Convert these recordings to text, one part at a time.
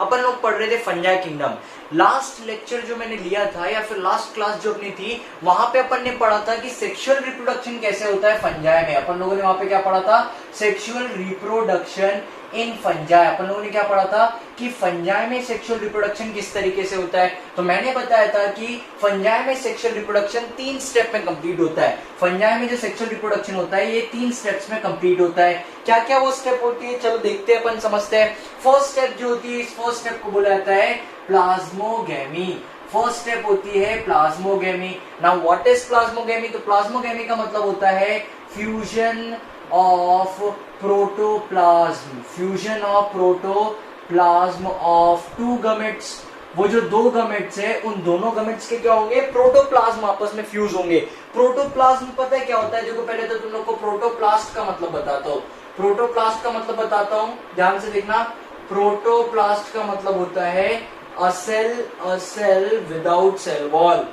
अपन लोग पढ़ रहे थे फंजाई किंगडम। लास्ट लेक्चर जो मैंने लिया था या फिर लास्ट क्लास जो अपनी थी, वहां पे अपन ने पढ़ा था कि सेक्सुअल रिप्रोडक्शन कैसे होता है फंजाई में। अपन लोगों ने वहां पे क्या पढ़ा था, सेक्सुअल रिप्रोडक्शन इन फंजाई। अपन लोगों ने क्या पढ़ा था कि फंजाई में सेक्सुअल रिप्रोडक्शन किस तरीके से होता है। तो मैंने बताया था कि फंजाई में सेक्सुअल रिप्रोडक्शन 3 स्टेप में कंप्लीट होता है। फंजाई में जो सेक्सुअल रिप्रोडक्शन होता है ये 3 स्टेप्स में कंप्लीट होता है। क्या क्या वो स्टेप होती है, चलो देखते हैं, अपन समझते हैं। फर्स्ट स्टेप जो होती है, इस फर्स्ट स्टेप को बोला जाता है प्लाज्मोगेमी। फर्स्ट स्टेप होती है plasmogamy. Now what is plasmogamy? तो प्लाज्मोगेमी का मतलब होता है fusion of protoplasm, fusion of protoplasm of 2 gametes. वो जो 2 गमेट्स है, उन दोनों गमेट्स के क्या होंगे, प्रोटोप्लाज्म आपस में फ्यूज होंगे। प्रोटोप्लाज्म पता है क्या होता है? देखो पहले तो तुम लोग को प्रोटोप्लास्ट का मतलब बताता हूं। प्रोटोप्लास्ट का मतलब बताता हूं, ध्यान से देखना। प्रोटोप्लास्ट का मतलब होता है अ सेल विदाउट सेल वॉल,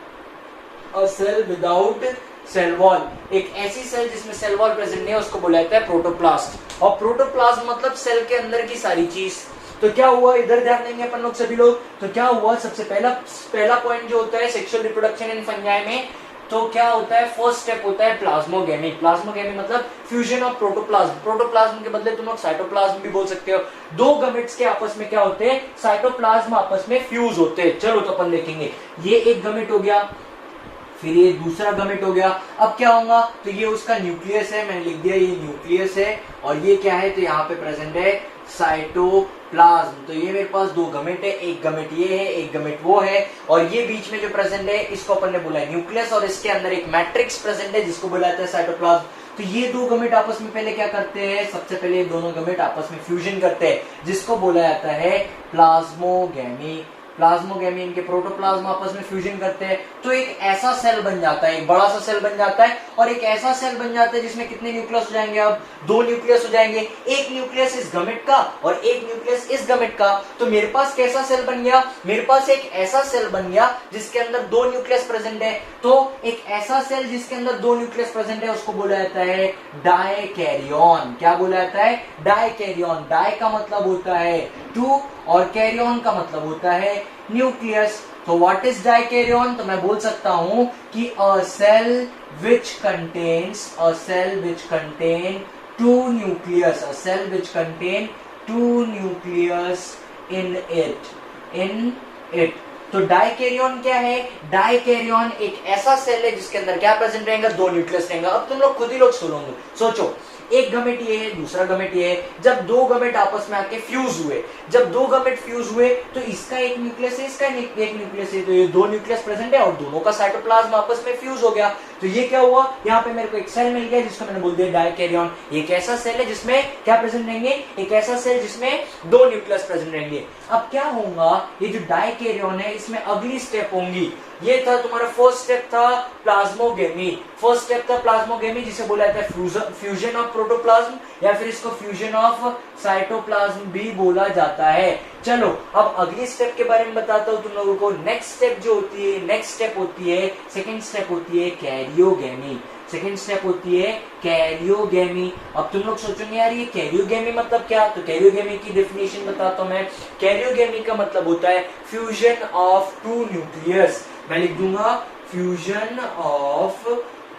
अ सेल विदाउट सेल वॉल। एक ऐसी सेल जिसमें सेल वॉल प्रेजेंट नहीं है उसको बोला जाता है प्रोटोप्लास्ट। और प्रोटोप्लाज्म मतलब सेल के अंदर की सारी चीज। तो क्या हुआ, इधर ध्यान देंगे अपन लोग सभी लोग। तो क्या हुआ, सबसे पहला पॉइंट जो होता है सेक्सुअल रिप्रोडक्शन इन फंजाई में, तो क्या होता है, फर्स्ट स्टेप होता है प्लाज्मोगेमी। प्लाज्मोगेमी मतलब फ्यूजन ऑफ प्रोटोप्लाज्म। प्रोटोप्लाज्म के बदले तुम लोग साइटोप्लाज्म भी बोल सकते हो। 2 गमेट्स के आपस में क्या होते हैं, साइटोप्लाज्म आपस में फ्यूज होते हैं। चलो तो अपन देखेंगे, ये एक गमेट हो गया, फिर ये दूसरा गमेट हो गया। अब क्या होगा, तो ये उसका न्यूक्लियस है, मैंने लिख दिया ये न्यूक्लियस है। और ये क्या है, तो यहाँ पे प्रेजेंट है साइटोप्लाज्म। तो ये मेरे पास 2 गमेट है, एक गमेट ये है, एक गमेट वो है। और ये बीच में जो प्रेजेंट है इसको अपन ने बोला है न्यूक्लियस, और इसके अंदर एक मैट्रिक्स प्रेजेंट है जिसको बोला जाता है साइटोप्लाज्म। तो ये 2 गमेट आपस में पहले क्या करते हैं, सबसे पहले ये दोनों गमेट आपस में फ्यूजन करते हैं जिसको बोला जाता है प्लाज्मोगेमी। प्लाज्मोगेमी, इनके प्रोटोप्लाज्म आपस में फ्यूजन करते हैं तो एक ऐसा सेल बन जाता है, एक बड़ा सा सेल बन जाता है। और एक ऐसा सेल बन जाता है जिसमें कितने न्यूक्लियस हो जाएंगे, अब 2 न्यूक्लियस हो जाएंगे। एक न्यूक्लियस इस गमेट का और एक न्यूक्लियस इस गमेट का। तो मेरे पास कैसा सेल बन गया, मेरे पास एक ऐसा सेल बन गया जिसके अंदर 2 न्यूक्लियस प्रेजेंट है। तो एक ऐसा सेल जिसके अंदर 2 न्यूक्लियस प्रेजेंट है उसको बोला जाता है डायकैरियन। क्या बोला जाता है, डायकैरियन। डाई का मतलब होता है 2 और कैरियन का मतलब होता है न्यूक्लियस। तो व्हाट इज डाइकैरियन? तो मैं बोल सकता हूं कि a cell which contains 2 nucleus, a cell which contain 2 nucleus in it. तो डाइकैरियन क्या है, डाइकैरियन एक ऐसा सेल है जिसके अंदर क्या प्रेजेंट रहेगा, 2 न्यूक्लियस रहेगा। अब तुम लोग खुद ही लोग सोचो, एक गमेट ये है, दूसरा गमेट ये है। जब 2 गमेट आपस में आके फ्यूज हुए, जब 2 गमेट फ्यूज हुए तो इसका एक न्यूक्लियस है, इसका एक न्यूक्लियस है। तो ये 2 न्यूक्लियस प्रेजेंट है और दोनों का साइटोप्लाज्म आपस में फ्यूज हो गया। तो ये क्या हुआ, यहाँ पे मेरे को एक सेल मिल गया जिसको मैंने बोल दिया डाइकैरियन। एक ऐसा सेल है जिसमें क्या प्रेजेंट रहेंगे, एक ऐसा सेल जिसमें 2 न्यूक्लियस प्रेजेंट रहेंगे। अब क्या होगा, ये जो डाइकैरियन है इसमें अगली स्टेप होंगी। ये था तुम्हारा फर्स्ट स्टेप था प्लाज्मोगेमी। फर्स्ट स्टेप था प्लाज्मोगेमी जिसे बोला जाता है फ्यूजन ऑफ प्रोटोप्लाज्म या फिर इसको फ्यूजन ऑफ साइटोप्लाज्म भी बोला जाता है। चलो अब अगली स्टेप के बारे में बताता हूं तुम लोगों को। नेक्स्ट स्टेप जो होती है, नेक्स्ट स्टेप होती है, सेकंड स्टेप होती है कैरियोगेमी। सेकंड स्टेप होती है कैरियोगेमी। अब तुम लोग सोचोगे यार ये कैरियोगेमी मतलब क्या, तो कैरियोगेमी की डेफिनेशन बताता हूं मैं। कैरियोगेमी का मतलब होता है फ्यूजन ऑफ 2 न्यूक्लियस। मैं लिख दूंगा फ्यूजन ऑफ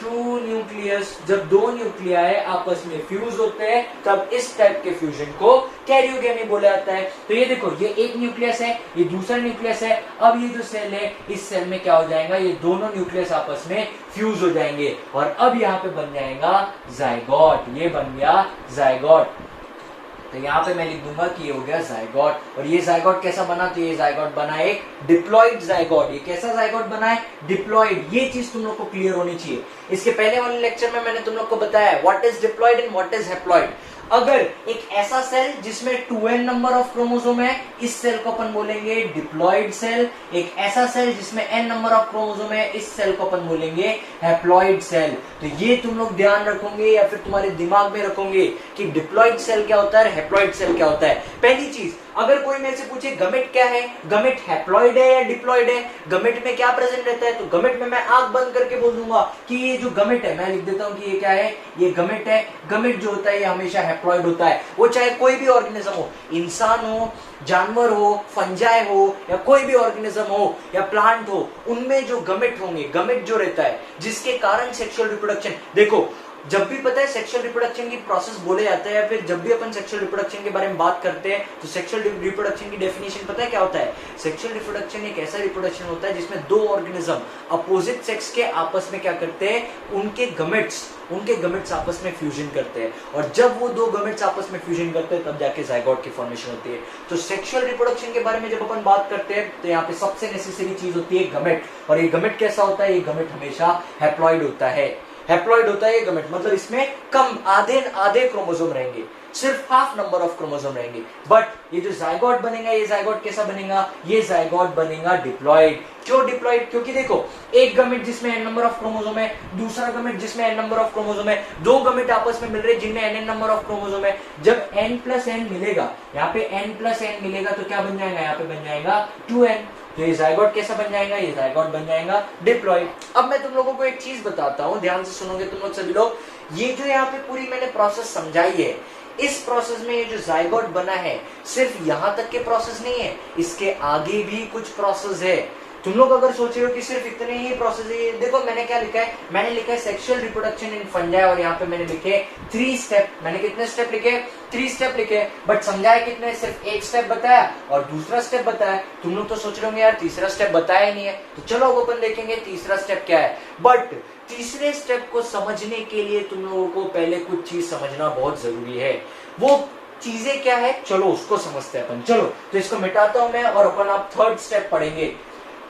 2 न्यूक्लियस। जब 2 न्यूक्लियाई आपस में फ्यूज होते हैं तब इस टाइप के फ्यूजन को कैरियोगेमी बोला जाता है। तो ये देखो, ये एक न्यूक्लियस है, ये दूसरा न्यूक्लियस है। अब ये जो सेल है, इस सेल में क्या हो जाएगा, ये दोनों न्यूक्लियस आपस में फ्यूज हो जाएंगे और अब यहाँ पे बन जाएगा जाइगोट। ये बन गया जाइगोट। तो यहाँ पे मैं लिख दूंगा कि ये हो गया जाइगोट। और ये जाइगोट कैसा बना, तो ये जाइगोट बना एक डिप्लॉइड जाइगोट। ये कैसा जाइगोट बना है, डिप्लॉइड। ये चीज तुम लोग को क्लियर होनी चाहिए। इसके पहले वाले लेक्चर में मैंने तुम लोग को बताया what is diploid and what is haploid. अगर एक ऐसा सेल जिसमें 2n नंबर ऑफ क्रोमोसोम है, इस सेल को अपन बोलेंगे डिप्लॉइड सेल। एक ऐसा सेल जिसमें n नंबर ऑफ क्रोमोसोम है, इस सेल को अपन बोलेंगे हैप्लॉइड सेल। तो ये तुम लोग ध्यान रखोगे या फिर तुम्हारे दिमाग में रखोगे कि डिप्लॉइड सेल क्या होता है, हैप्लॉइड सेल क्या होता है। पहली चीज, अगर कोई मेरे से पूछे गमेट क्या है, गमेट हैप्लॉइड है या डिप्लॉइड है, गमेट में क्या प्रेजेंट रहता है, तो गमेट में मैं आंख बंद करके बोल दूंगा कि ये जो गमेट है, मैं लिख देता हूं कि ये क्या है, ये गमेट है। गमेट जो होता है ये हमेशा हैप्लॉइड होता है, वो चाहे कोई भी ऑर्गेनिज्म हो, इंसान हो, जानवर हो, फंजाई हो, या कोई भी ऑर्गेनिज्म हो या प्लांट हो, उनमें जो गमेट होंगे, गमेट जो रहता है जिसके कारण सेक्सुअल रिप्रोडक्शन, देखो जब भी पता है सेक्सुअल रिप्रोडक्शन की प्रोसेस बोले जाते हैं, या फिर जब भी अपन सेक्सुअल रिप्रोडक्शन के बारे में बात करते हैं तो सेक्सुअल रिप्रोडक्शन की डेफिनेशन पता है क्या होता है। सेक्सुअल रिप्रोडक्शन एक ऐसा रिप्रोडक्शन होता है जिसमें दो ऑर्गेनिज्म अपोजिट सेक्स के आपस में क्या करते हैं, उनके गमेट्स आपस में फ्यूजन करते हैं, और जब वो दो गमेट्स आपस में फ्यूजन करते हैं तब जाके जाइगोट की फॉर्मेशन होती है। तो सेक्सुअल रिप्रोडक्शन के बारे में जब अपन बात करते हैं तो यहाँ पे सबसे नेसेसरी चीज होती है गमेट, और ये गमेट कैसा होता है, ये गमेट हमेशा हैप्लॉइड होता है। हैप्लॉइड होता है ये गमेट, मतलब इसमें कम आधे क्रोमोसोम रहेंगे, सिर्फ हाफ नंबर ऑफ क्रोमोसोम रहेंगे। बट ये जो जाइगोट बनेगा, ये जाइगोट कैसा बनेगा, ये जाइगोट बनेगा डिप्लॉइड। क्यों डिप्लॉइड, क्योंकि देखो एक गमेट जिसमें n नंबर ऑफ क्रोमोसोम है, दूसरा गमेट जिसमें n नंबर ऑफ क्रोमोसोम है, दो गमेट आपस में मिल रहे हैं जिनमें n नंबर ऑफ क्रोमोसोम है। जब n प्लस n मिलेगा, यहाँ पे n प्लस n मिलेगा तो क्या बन जाएगा, यहाँ पे बन जाएगा 2n। तो ये जाइगोट कैसा बन जाएगा, ये जाइगोट बन जाएगा डिप्लॉइड। अब मैं तुम लोगों को एक चीज बताता हूँ, ध्यान से सुनोगे तुम लोग सभी लोग। ये जो यहाँ पे पूरी मैंने प्रोसेस समझाई है, इस प्रोसेस में ये जो जाइगोट बना है सिर्फ यहां तक के प्रोसेस नहीं है, इसके आगे भी कुछ प्रोसेस है। तुम लोग अगर सोच रहे हो कि सिर्फ इतने ही प्रोसेस है, देखो मैंने क्या लिखा है, मैंने लिखा है सेक्सुअल रिप्रोडक्शन इन फंजाई, और यहाँ पे मैंने लिखे 3 स्टेप। मैंने कितने स्टेप लिखे, 3 स्टेप लिखे, बट समझाया कितने, सिर्फ एक स्टेप बताया और दूसरा स्टेप बताया। तुम लोग तो सोच रहे होंगे यार तीसरा स्टेप बताया ही नहीं है, तो चलो अब अपन देखेंगे तीसरा स्टेप क्या है। बट तीसरे स्टेप को समझने के लिए तुम लोगों को पहले कुछ चीज समझना बहुत जरूरी है। वो चीजें क्या है, चलो उसको समझते हैं अपन। चलो तो इसको मिटाता हूं मैं, और अपन आप थर्ड स्टेप पढ़ेंगे।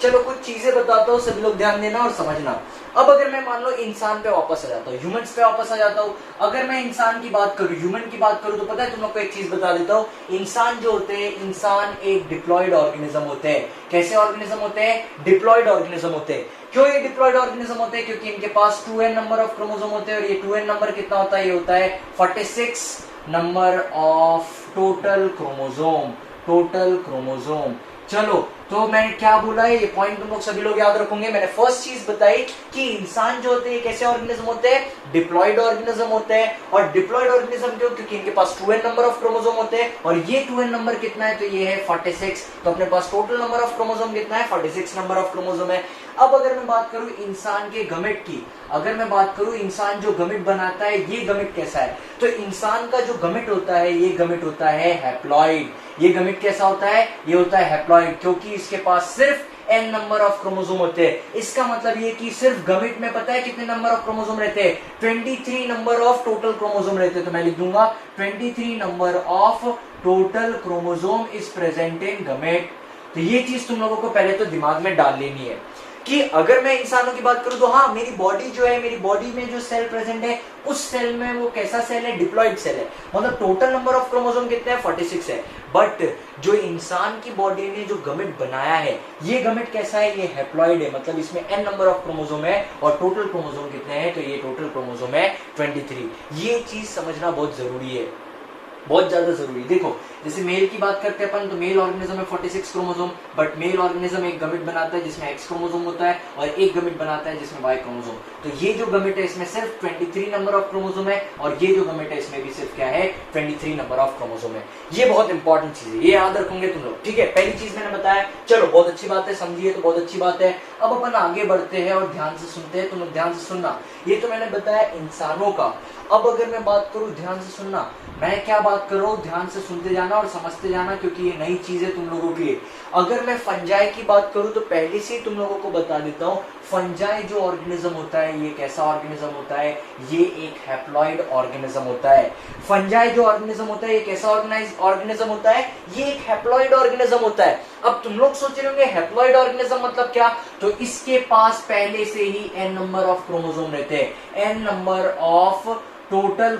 चलो कुछ चीजें बताता हूँ, सभी लोग ध्यान देना और समझना। अब अगर मैं मान लो इंसान पे वापस आ जाता हूँ, ह्यूमंस पे वापस आ जाता हूँ। अगर मैं इंसान की बात करूँ, ह्यूमन की बात करूँ, तो पता है तुम लोग को एक चीज बता देता हूँ, इंसान जो होते हैं, इंसान एक डिप्लॉइड ऑर्गेनिज्म होते हैं। कैसे ऑर्गेनिज्म होते हैं, डिप्लॉइड ऑर्गेनिज्म होते हैं। क्यों ये डिप्लॉइड ऑर्गेनिज्म होते हैं, क्योंकि इनके पास 2n नंबर ऑफ क्रोमोसोम होते हैं, और ये 2n नंबर कितना होता है, ये होता है 46 नंबर ऑफ टोटल क्रोमोसोम। चलो तो मैंने क्या बोला है, ये पॉइंट तुम लोग सभी लोग याद रखोगे। मैंने फर्स्ट चीज बताई कि इंसान जो होते हैं कैसे ऑर्गेनिज्म होते हैं, डिप्लॉइड ऑर्गेनिज्म होते हैं। और डिप्लॉइड ऑर्गेनिज्म क्यों, क्योंकि इनके पास 2n नंबर ऑफ क्रोमोसोम होते हैं, और ये 2n नंबर कितना है, तो ये है 46। तो अपने पास टोटल नंबर ऑफ क्रोमोसोम कितना है, 46 नंबर ऑफ क्रोमोसोम है। अब अगर मैं बात करूं इंसान के गमेट की, अगर मैं बात करूं इंसान जो गमेट बनाता है, ये गमेट कैसा है, तो इंसान का जो गमेट होता है, ये गमेट होता है हैप्लॉइड। ये गमेट कैसा होता है, ये होता है हैप्लॉइड, क्योंकि इसके पास सिर्फ n नंबर ऑफ क्रोमोसोम होते हैं। इसका मतलब ये कि सिर्फ गमेट में पता है कितने नंबर ऑफ क्रोमोसोम रहते हैं, 23 नंबर ऑफ टोटल क्रोमोसोम रहते हैं। तो मैं लिख दूंगा 23 number of total chromosome is present in gamete. तो ये चीज तुम लोगों को पहले तो दिमाग में डाल लेनी है कि अगर मैं इंसानों की बात करूं तो हाँ, मेरी बॉडी जो है, मेरी बॉडी में जो सेल प्रेजेंट है, उस सेल में वो कैसा सेल है, डिप्लॉइड सेल है। मतलब टोटल नंबर ऑफ क्रोमोसोम कितने हैं, 46 है। बट जो इंसान की बॉडी ने जो गमेट बनाया है, ये गमेट कैसा है, ये हैप्लॉइड है। मतलब इसमें n नंबर ऑफ क्रोमोसोम है, और टोटल क्रोमोसोम कितने हैं, तो ये टोटल क्रोमोसोम है 23। ये चीज समझना बहुत जरूरी है, बहुत ज्यादा जरूरी। देखो जैसे मेल की बात करते हैं अपन, तो मेल ऑर्गेनिज्म में 46 क्रोमोसोम, बट मेल ऑर्गेनिज्म एक गमेट बनाता है जिसमें X क्रोमोसोम होता है, और एक गमेट बनाता है जिसमें Y क्रोमोसोम। तो ये जो गमेट है इसमें सिर्फ 23 नंबर ऑफ क्रोमोसोम है, और ये जो गमेट है इसमें भी सिर्फ क्या है, 23 नंबर ऑफ क्रोमोसोम है। ये बहुत इंपॉर्टेंट चीज है, ये याद रखोगे तुम लोग, ठीक है। पहली चीज मैंने बताया, चलो बहुत अच्छी बात है, समझिए तो बहुत अच्छी बात है। अब अपन आगे बढ़ते हैं और ध्यान से सुनते हैं, तुम लोग ध्यान से सुनना। ये तो मैंने बताया इंसानों का। अब अगर मैं बात करूं, ध्यान से सुनना, मैं क्या बात कर रहा हूं, ध्यान से सुनते जाना और समझते जाना, क्योंकि ये नई चीज है तुम लोगों के लिए। अगर मैं फंजाई की बात करूं तो पहले से ही तुम लोगों को बता देता हूं, फंजाई जो ऑर्गेनिज्म होता है, ये कैसा ऑर्गेनिज्म होता है, ये एक हैप्लॉइड ऑर्गेनिज्म होता है। फंजाई जो ऑर्गेनिज्म होता है, ये कैसा ऑर्गेनिज्म होता है, ये एक हैप्लॉइड ऑर्गेनिज्म होता है। अब तुम लोग सोच रहे होंगे हैप्लॉइड ऑर्गेनिज्म मतलब क्या, तो इसके पास पहले से ही n नंबर ऑफ क्रोमोसोम रहते हैं, n number of total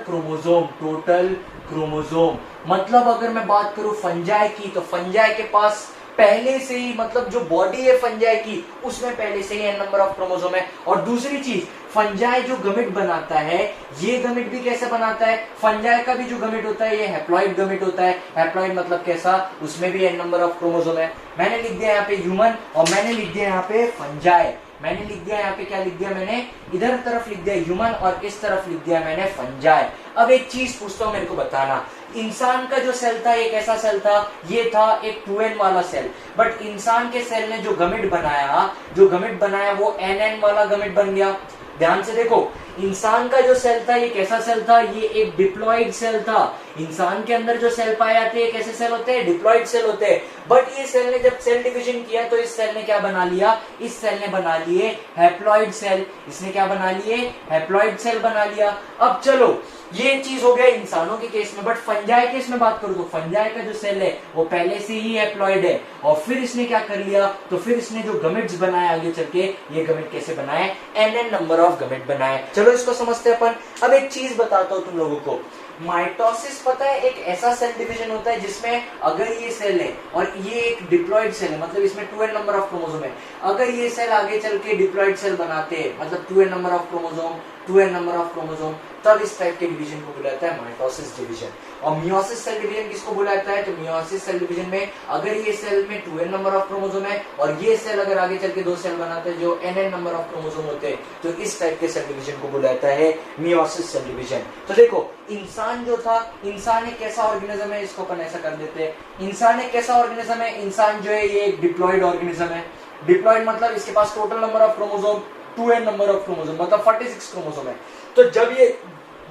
chromosome. मतलब अगर मैं बात करूं फंजाई की, तो फंजाई के पास पहले से ही, मतलब जो बॉडी है फंजाई की उसमें पहले से ही n नंबर ऑफ क्रोमोसोम है। और दूसरी चीज, फंजाई जो गमिट बनाता है, ये गमिट भी कैसे बनाता है, फंजाई का भी जो गमिट होता है ये हैप्लॉइड गमिट होता है। हैप्लॉइड मतलब कैसा, उसमें भी n नंबर ऑफ क्रोमोसोम है। मैंने लिख दिया यहाँ पे ह्यूमन और मैंने लिख दिया यहाँ पे फंजाई। मैंने लिख दिया यहाँ पे, क्या लिख दिया मैंने, इधर तरफ लिख दिया ह्यूमन और इस तरफ लिख दिया मैंने फंजाई। अब एक चीज पूछता हूं, मेरे को बताना, इंसान का जो सेल था ये कैसा सेल था, ये था एक 2n वाला सेल। बट इंसान के सेल ने जो गमिट बनाया वो nn वाला गमिट बन गया। ध्यान से देखो, इंसान का जो सेल था ये कैसा सेल था, ये एक डिप्लॉइड सेल था। इंसान के अंदर जो सेल पाए जाते हैं कैसे सेल होते हैं, डिप्लॉइड सेल होते हैं। बट ये सेल ने जब सेल डिवीजन किया तो इस सेल ने क्या बना लिया, इस सेल ने बना लिए हैप्लॉइड सेल। इसने क्या बना लिए, हैप्लॉइड सेल बना लिया। अब चलो, ये चीज हो गया इंसानों के केस में। बट फंजाई केस में बात करूं तो फंजाई का जो सेल है वो पहले से ही हैप्लॉइड है और फिर इसने क्या कर लिया, तो फिर इसने जो गमिट्स बनाए आगे चल के, ये गमिट कैसे बनाए, nn नंबर ऑफ गमिट बनाए। चलो इसको समझते हैं अपन। अब एक चीज बताता हूं तुम लोगों को, माइटोसिस पता है एक ऐसा सेल डिवीजन होता है जिसमें अगर ये सेल है और ये एक डिप्लॉइड सेल है, मतलब इसमें 2n नंबर ऑफ क्रोमोसोम है, अगर ये सेल आगे चल के डिप्लॉइड सेल बनाते हैं, मतलब 2n नंबर ऑफ क्रोमोसोम, तब इस टाइप के डिवीजन को बुलाता है माइटोसिस डिवीजन। और मियोसिस सेल डिवीजन किसको बुलाता है, तो मियोसिस सेल डिवीजन में अगर ये सेल में 2n नंबर ऑफ क्रोमोसोम है और ये सेल अगर आगे चल के 2 सेल बनाते हैं जो nn नंबर ऑफ क्रोमोसोम होते हैं, तो इस टाइप के सेल डिवीजन को बुलाता है मियोसिस सेल डिवीजन। तो देखो, इंसान जो था, इंसान एक कैसा ऑर्गेनिज्म है, इसको अपन ऐसा कर देते हैं, इंसान एक कैसा ऑर्गेनिज्म है, इंसान जो है ये एक डिप्लॉइड ऑर्गेनिज्म है। डिप्लॉइड मतलब इसके पास total number of chromosome 2n number of chromosome, मतलब 46 क्रोमोसोम है। तो जब ये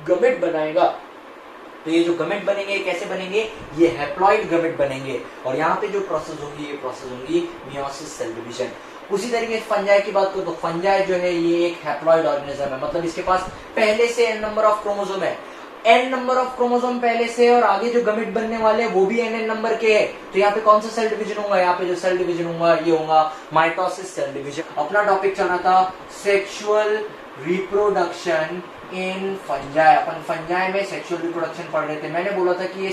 गमेट बनाएगा तो ये जो गमेट बनेंगे कैसे बनेंगे, ये हैप्लॉइड गमेट बनेंगे। और यहाँ पे जो प्रोसेस होगी, ये प्रोसेस होगी मियोसिस सेल डिवीजन। उसी तरीके से फंजाई की बात करो तो फंजाई जो है ये एक हैप्लॉइड ऑर्गेनिज्म है, मतलब इसके पास पहले से n नंबर ऑफ क्रोमोसोम है, n नंबर ऑफ क्रोमोसोम पहले से, और आगे जो गमेट बनने वाले वो भी nn नंबर के है। तो यहाँ पे कौन सा सेल डिवीजन होगा, यहाँ पे जो सेल डिवीजन होगा ये होगा माइटोसिस सेल डिवीजन। अपना टॉपिक चल रहा था sexual reproduction in fungi. Upon fungi में सेक्सुअल रिप्रोडक्शन पढ़ रहे थे। मैंने बोला था कि ये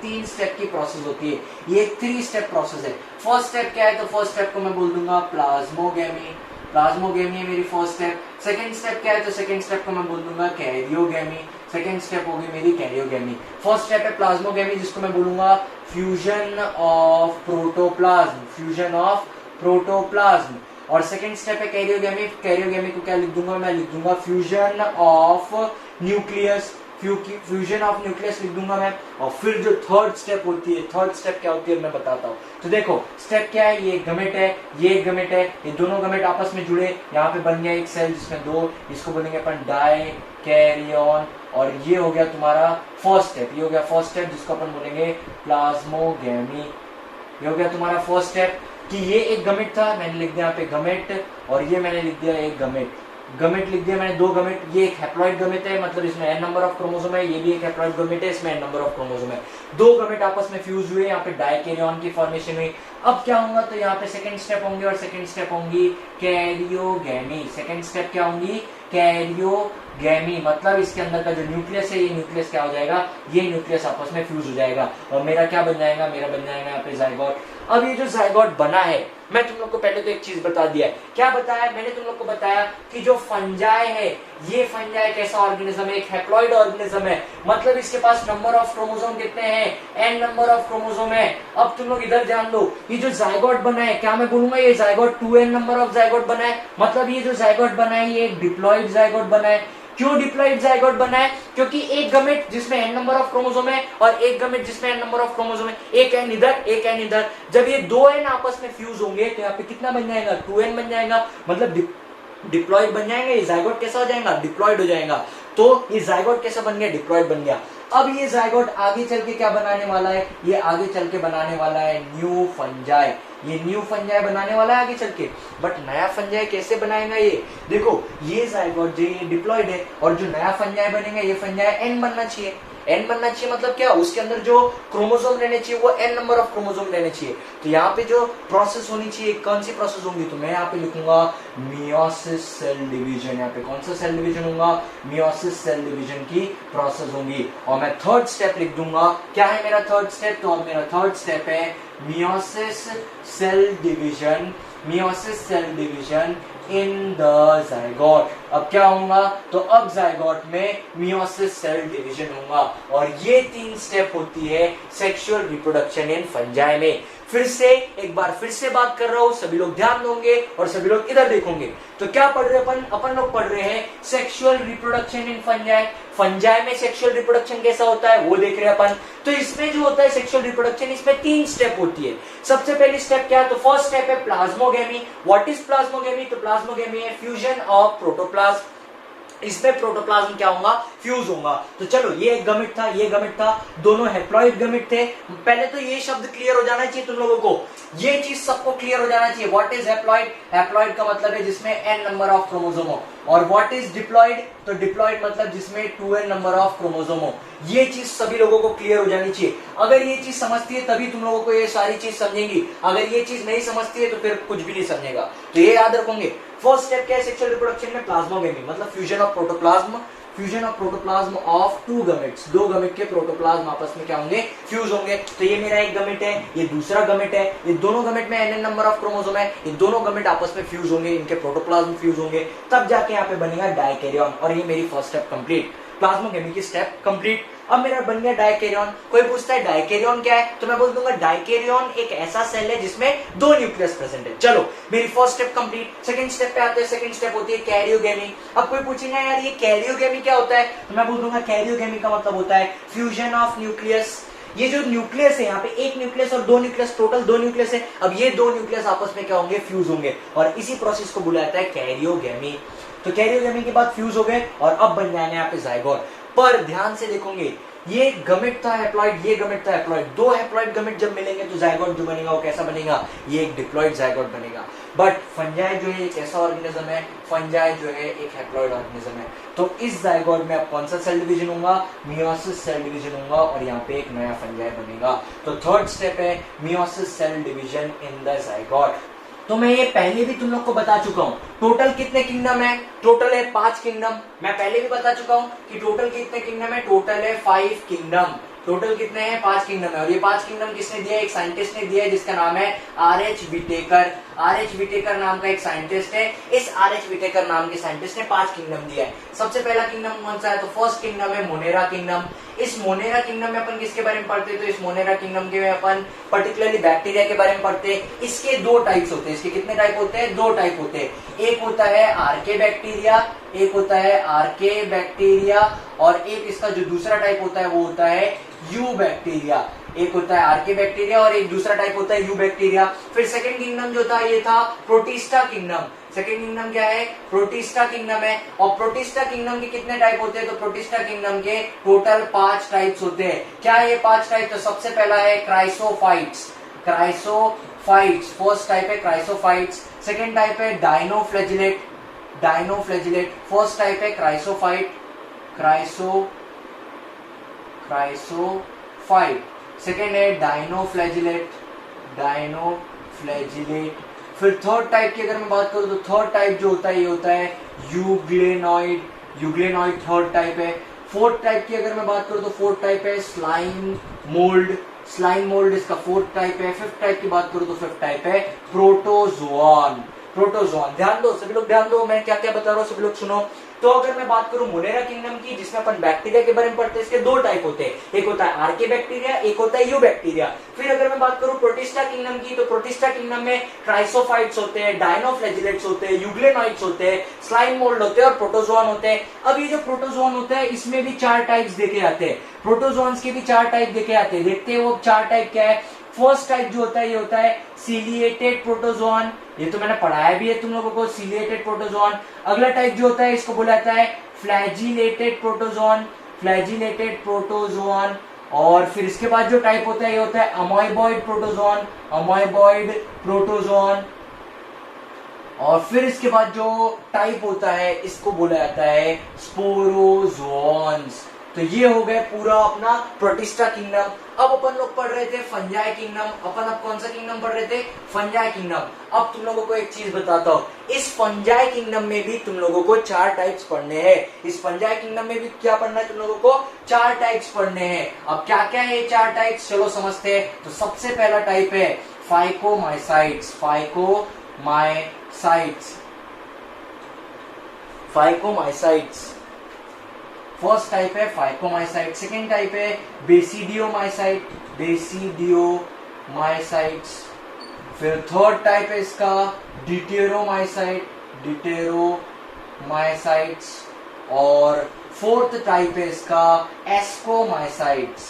3 स्टेप की प्रोसेस होती है, ये एक 3 स्टेप प्रोसेस है। फर्स्ट स्टेप क्या है, तो फर्स्ट स्टेप को मैं बोल दूंगा प्लाज्मोगेमी, प्लाज्मोगेमी है मेरी फर्स्ट स्टेप। सेकंड स्टेप क्या है, तो सेकंड स्टेप को मैं बोल दूंगा कैरियोगेमी, सेकंड स्टेप होगी मेरी कैरियोगेमी। फर्स्ट स्टेप है प्लाज्मोगेमी, जिसको मैं बोलूंगा fusion of protoplasm, fusion of protoplasm. और सेकंड स्टेप है कैरियोगेमी, कैरियोगेमी को क्या लिख दूंगा, मैं लिख दूंगा fusion of nucleus, fusion of nucleus लिख दूंगा मैं। और फिर जो थर्ड स्टेप होती है, थर्ड स्टेप क्या होती है मैं बताता हूँ। तो देखो स्टेप क्या है, ये गमेट है, ये एक गमेट है, ये दोनों गमेट आपस में जुड़े, यहाँ पे बन गया एक सेल जिसमें 2, इसको बोलेंगे अपन डाई कैरियन। और ये हो गया तुम्हारा फर्स्ट स्टेप, ये हो गया फर्स्ट स्टेप जिसको अपन बोलेंगे प्लाज्मोगेमी। ये हो गया तुम्हारा फर्स्ट स्टेप कि ये एक गमेट था, मैंने लिख दिया यहाँ पे गमेट, और ये मैंने लिख दिया एक गमेट, गमेट लिख दिया मैंने 2 गमेट। ये एक हैप्लॉइड गमेट है, मतलब इसमें n नंबर ऑफ क्रोमोसोम है, ये भी एक हैप्लॉइड गमेट है, इसमें n नंबर ऑफ क्रोमोसोम है। 2 गमेट आपस में फ्यूज हुए, यहाँ पे डाइकैरियन की फॉर्मेशन हुई। अब क्या होगा, तो यहाँ पे सेकंड स्टेप होंगे और सेकंड स्टेप होंगी कैरियोगेमी। सेकंड स्टेप क्या होंगी, कैरियोगेमी, मतलब इसके अंदर का जो न्यूक्लियस है, ये न्यूक्लियस क्या हो जाएगा, ये न्यूक्लियस आपस में फ्यूज हो जाएगा और मेरा क्या बन जाएगा, मेरा बन जाएगा यहाँ पे जाइगोट। अब ये जो जाइगोट बना है, मैं तुम लोग को पहले तो एक चीज बता दिया है। क्या बताया मैंने तुम लोग को, बताया कि जो फंजाई है, ये फंजाई कैसा ऑर्गेनिज्म है, एक हैप्लॉइड ऑर्गेनिज्म है, मतलब इसके पास नंबर ऑफ क्रोमोसोम कितने हैं, n नंबर ऑफ क्रोमोसोम है। अब तुम लोग इधर ध्यान दो, ये जो जाइगोट बना है, क्या मैं बोलूंगा, ये zygote 2n number of zygote बना है, मतलब ये जो जाइगोट बना है ये एक डिप्लॉइड जाइगोट बना है। क्यों डिप्लॉइड जाइगोट बना है, क्योंकि एक गमेट जिसमें n नंबर ऑफ क्रोमोसोम है और एक गमेट जिसमें n नंबर ऑफ क्रोमोसोम है, एक n इधर एक n इधर, जब ये 2n आपस में फ्यूज होंगे तो यहाँ पे कितना बन जाएगा, 2n बन जाएगा, मतलब डिप्लॉइड बन जाएंगे। ये जाइगोट कैसा हो जाएगा, डिप्लॉइड हो जाएगा। तो ये जाइगोट कैसा बन गया, डिप्लॉइड बन गया। अब ये जाइगोट आगे चल के क्या बनाने वाला है, ये आगे चल के बनाने वाला है न्यू फंजाई, ये न्यू फंजाई बनाने वाला है आगे चल के। बट नया फंजाई कैसे बनाएगा, ये देखो, ये जाइगोट जो ये डिप्लॉइड है और जो नया फंजाई बनेगा, ये फंजाई n बनना चाहिए। n बनना चाहिए मतलब क्या, उसके अंदर जो क्रोमोसोम रहने चाहिए वो n नंबर ऑफ क्रोमोसोम रहने चाहिए। तो यहाँ पे जो प्रोसेस होनी चाहिए, कौन सी प्रोसेस होंगी, तो मैं यहाँ पे लिखूंगा मियोसिस सेल डिवीजन। यहाँ पे कौन सा सेल डिवीजन होगा, मियोसिस सेल डिवीजन की प्रोसेस होंगी। और मैं थर्ड स्टेप लिख दूंगा, क्या है मेरा थर्ड स्टेप, तो अब मेरा थर्ड स्टेप है meiosis cell division, meiosis cell division in the zygote. अब क्या होगा, तो अब जायगोट में मियोसिस सेल डिवीजन होगा, और ये 3 स्टेप होती है सेक्सुअल रिप्रोडक्शन इन फंजाई में। फिर से एक बार फिर से बात कर रहा हूं, सभी लोग ध्यान दोगे और सभी लोग इधर देखोगे। तो क्या पढ़ रहे अपन लोग पढ़ रहे हैं sexual reproduction in fungi. Fungi में सेक्सुअल रिप्रोडक्शन कैसा होता है वो देख रहे हैं अपन। तो इसमें जो होता है सेक्सुअल रिप्रोडक्शन, इसमें 3 स्टेप होती है। सबसे पहली स्टेप क्या है, तो फर्स्ट स्टेप है प्लाज्मोगेमी। व्हाट इज प्लाज्मोगेमी, तो प्लाज्मोगेमी है फ्यूजन ऑफ प्रोटोप्लाज्म। इसमें प्रोटोप्लाज्म क्या होगा, फ्यूज होगा। तो चलो, ये एक गमेट था, ये गमेट था, दोनों हैप्लॉइड गमेट थे। पहले तो ये शब्द क्लियर हो जाना चाहिए तुम लोगों को, ये चीज सबको क्लियर हो जाना चाहिए। व्हाट इज हैप्लॉइड, हैप्लॉइड का मतलब है जिसमें n नंबर ऑफ क्रोमोसोम हो। और व्हाट इज डिप्लॉइड, तो डिप्लॉइड मतलब जिसमें 2n नंबर ऑफ क्रोमोसोम हो। ये चीज सभी लोगों को क्लियर हो जानी चाहिए। अगर ये चीज समझती है तभी तुम लोगों को ये सारी चीज समझेंगी, अगर ये चीज नहीं समझती है तो फिर कुछ भी नहीं समझेगा। तो ये याद रखोगे। फर्स्ट स्टेप क्या है सेक्सुअल रिप्रोडक्शन में, प्लाज्मोगेमी मतलब fusion of protoplasm, fusion of protoplasm of 2 gametes. 2 gamete के प्रोटोप्लाज्म आपस में क्या होंगे, फ्यूज होंगे। तो ये मेरा एक गमेट है, ये दूसरा गमेट है, ये दोनों गमेट में n नंबर ऑफ क्रोमोसोम है, ये दोनों गमेट आपस में फ्यूज होंगे, इनके प्रोटोप्लाज्म फ्यूज होंगे, तब जाके यहाँ पे बनेगा डाइकैरियन। और ये मेरी फर्स्ट स्टेप कंप्लीट, प्लाज्मोगेमी की स्टेप कंप्लीट। अब मेरा बन गया डाइकैरियन। कोई पूछता है डाइकैरियन क्या है, तो मैं बोल दूंगा डाइकैरियन एक ऐसा सेल है जिसमें 2 न्यूक्लियस प्रेजेंट है। चलो, मेरी first step complete. Second step पे आते हैं, सेकंड स्टेप होती है कैरियोगेमी। अब कोई पूछेगा यार ये कैरियोगेमी क्या होता है, तो मैं बोल दूंगा कैरियोगेमी का मतलब होता है फ्यूजन ऑफ न्यूक्लियस। ये जो न्यूक्लियस है, यहाँ पे एक न्यूक्लियस और 2 न्यूक्लियस, टोटल 2 न्यूक्लियस है। अब ये 2 न्यूक्लियस आपस में क्या होंगे, फ्यूज होंगे, और इसी प्रोसेस को बुलाया जाता है कैरियोगेमी। तो कैरियोगेमी के बाद फ्यूज हो गए और अब बन जाएंगे यहाँ पे जायगोट। पर ध्यान से देखोगे, ये गमेट था हैप्लॉइड, ये गमेट था हैप्लॉइड, 2 हैप्लॉइड गमेट जब मिलेंगे तो जायगोट जो बनेगा वो कैसा बनेगा, ये एक डिप्लॉइड जायगोट बनेगा। बट फंजाई जो है एक ऐसा ऑर्गेनिज्म है, फंजाई जो है एक हैप्लॉइड ऑर्गेनिज्म है। तो इस जायगोट में अब कौन सा सेल डिवीजन होगा, मियोसिस सेल डिवीजन होगा, और यहाँ पे एक नया फंजाई बनेगा। तो थर्ड स्टेप है meiosis cell division in the zygote. तो मैं ये पहले भी तुम लोग को बता चुका हूं, टोटल कितने किंगडम है, टोटल है 5 किंगडम। मैं पहले भी बता चुका हूं कि टोटल कितने किंगडम है, टोटल है 5 किंगडम। टोटल कितने हैं, 5 किंगडम है। और ये 5 किंगडम किसने दिया है, एक साइंटिस्ट ने दिया है जिसका नाम है R.H. विटेकर। R.H. विटेकर नाम का एक साइंटिस्ट है। इस R.H. विटेकर नाम के साइंटिस्ट ने 5 किंगडम दिया है। सबसे पहला किंगडम कौन सा है, तो फर्स्ट किंगडम है मोनेरा किंगडम। इस मोनेरा किंगडम में अपन किसके बारे में पढ़ते हैं, तो इस मोनेरा किंगडम के में अपन पर्टिकुलरली बैक्टीरिया के बारे में पढ़ते हैं। इसके 2 टाइप्स होते हैं। इसके कितने टाइप होते हैं, 2 टाइप होते हैं। एक होता है आर्के बैक्टीरिया, एक होता है आर्के बैक्टीरिया, और एक इसका जो दूसरा टाइप होता है वो होता है यू बैक्टीरिया। एक होता है आर्के बैक्टीरिया और एक दूसरा टाइप होता है यू बैक्टीरिया। फिर सेकंड किंगडम जो था ये था प्रोटिस्टा किंगडम। सेकंड किंगडम क्या है, प्रोटिस्टा किंगडम है। और प्रोटिस्टा किंगडम के कितने टाइप होते हैं, तो प्रोटिस्टा किंगडम के टोटल 5 टाइप्स होते हैं। क्या है ये 5 टाइप, तो सबसे पहला है क्राइसोफाइट्स। क्राइसोफाइट्स फर्स्ट टाइप है क्राइसोफाइट्स। सेकंड टाइप है डायनोफ्लैजिलेट। डायनोफ्लैजिलेट फर्स्ट टाइप है क्राइसोफाइट, क्राइसोफाइट। सेकेंड है डायनोफ्लैजिलेट, डायनोफ्लैजिलेट। फिर थर्ड टाइप की अगर मैं बात करूं तो थर्ड टाइप जो होता है ये होता है यूग्लेनॉइड। यूग्लेनॉइड थर्ड टाइप है। फोर्थ टाइप की अगर मैं बात करूं तो फोर्थ टाइप है स्लाइम मोल्ड। स्लाइम मोल्ड इसका फोर्थ टाइप है। फिफ्थ टाइप की बात करूं तो फिफ्थ टाइप है प्रोटोजोआन। प्रोटोजोआन ध्यान दो सभी लोग, ध्यान दो मैं क्या क्या बता रहा हूं, सभी लोग सुनो। तो अगर मैं बात करूं मोनेरा किंगडम की जिसमें अपन बैक्टीरिया के बारे में पढ़ते हैं, इसके 2 टाइप होते हैं। एक होता है आर्के बैक्टीरिया, एक होता है यू बैक्टीरिया। फिर अगर मैं बात करूं प्रोटिस्टा किंगडम की, तो प्रोटिस्टा किंगडम में क्राइसोफाइट्स होते हैं, डायनोफ्लैजिलेट्स होते हैं, यूग्लेनॉइड्स होते हैं, स्लाइम मोल्ड होते हैं और प्रोटोजोआन होते हैं। अब ये जो प्रोटोजोआन होता है इसमें भी 4 टाइप्स देखे जाते हैं। प्रोटोजोआन्स के भी 4 टाइप देखे जाते हैं। देखते हैं वो 4 टाइप क्या है। फर्स्ट टाइप जो होता है ये होता है सीलिएटेड प्रोटोजोआन। ये तो मैंने पढ़ाया भी है तुम लोगों को, सीलिएटेड प्रोटोजोआन। अगला टाइप जो होता है इसको बोला जाता है फ्लैजिलेटेड प्रोटोजोआन, फ्लैजिलेटेड प्रोटोजोआन। और फिर इसके बाद जो टाइप होता है ये होता है अमोइबॉइड प्रोटोजोआन, अमोइबॉइड प्रोटोजोआन। और फिर इसके बाद जो टाइप होता है इसको बोला जाता है स्पोरोजोन्स, तो ये हो गए पूरा अपना प्रोटिस्टा किंगडम। अब अपन लोग पढ़ रहे थे फंजाई किंगडम। अपन अब कौन सा किंगडम पढ़ रहे थे? Fungi kingdom. अब तुम लोगों को एक चीज बताता हूँ, इस फंजाई किंगडम में भी तुम लोगों को 4 टाइप्स पढ़ने हैं। इस फंजाई किंगडम में भी क्या पढ़ना है तुम लोगों को? 4 टाइप्स पढ़ने हैं। अब क्या क्या है ये 4 टाइप्स, चलो समझते हैं। तो सबसे पहला टाइप है फाइकोमाइसाइट्स। फाइकोमाइसाइट्स फर्स्ट टाइप है फाइकोमाइसाइट। सेकेंड टाइप है बेसिडियोमाइसाइट्स। फिर थर्ड टाइप है इसका डिटेरोमाइसाइट्स। और फोर्थ टाइप है इसका एस्कोमाइसाइट्स।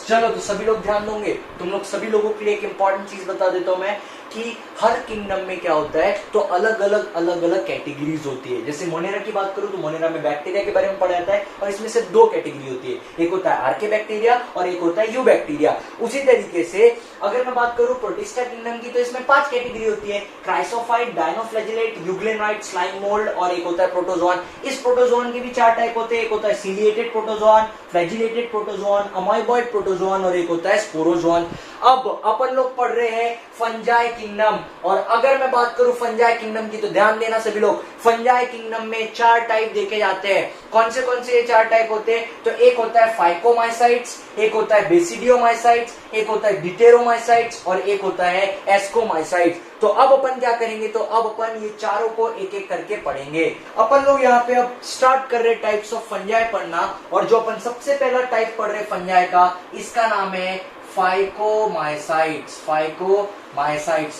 चलो तो सभी लोग ध्यान दोगे। तुम लोग सभी लोगों के लिए एक इंपॉर्टेंट चीज बता देता हूं मैं कि हर किंगडम में क्या होता है, तो अलग अलग कैटेगरीज होती है। जैसे मोनेरा की बात करूं तो मोनेरा में बैक्टीरिया के बारे में पढ़ा जाता है और इसमें से 2 कैटेगरी होती है, एक होता है आर्के बैक्टीरिया और एक होता है यू बैक्टीरिया। उसी तरीके से अगर मैं बात करूं प्रोटिस्टा किंगडम की तो इसमें 5 कैटेगरी होती है, क्राइसोफाइट, डायनोफ्लैजिलेट, यूग्लेनाइट, स्लाइम मोल्ड और एक होता है प्रोटोजोआन। इस प्रोटोजोआन के भी 4 टाइप होते हैं, एक होता है ciliated protozoan, flagellated protozoan, amoeboid protozoan और एक होता है स्पोरोजोआन। अब अपन लोग पढ़ रहे हैं फंजाई किंगडम। और अगर मैं बात करूं फंजाई किंगडम की तो ध्यान देना सभी लोग, फंजाई किंगडम में 4 टाइप देखे जाते हैं। कौन से ये 4 टाइप होते हैं? तो एक होता है फाइकोमाइसाइट्स, एक होता है बेसिडियोमाइसाइट्स, एक होता है डिटेरोमाइसाइट्स और एक होता है एस्कोमाइसाइट्स। तो अब अपन क्या करेंगे, तो अब अपन ये चारों को एक एक करके पढ़ेंगे। अपन लोग यहाँ पे अब स्टार्ट कर रहे टाइप्स ऑफ फंजाई पढ़ना। और जो अपन सबसे पहला टाइप पढ़ रहे फंजाई का, इसका नाम है फाइकोमाइसाइट्स।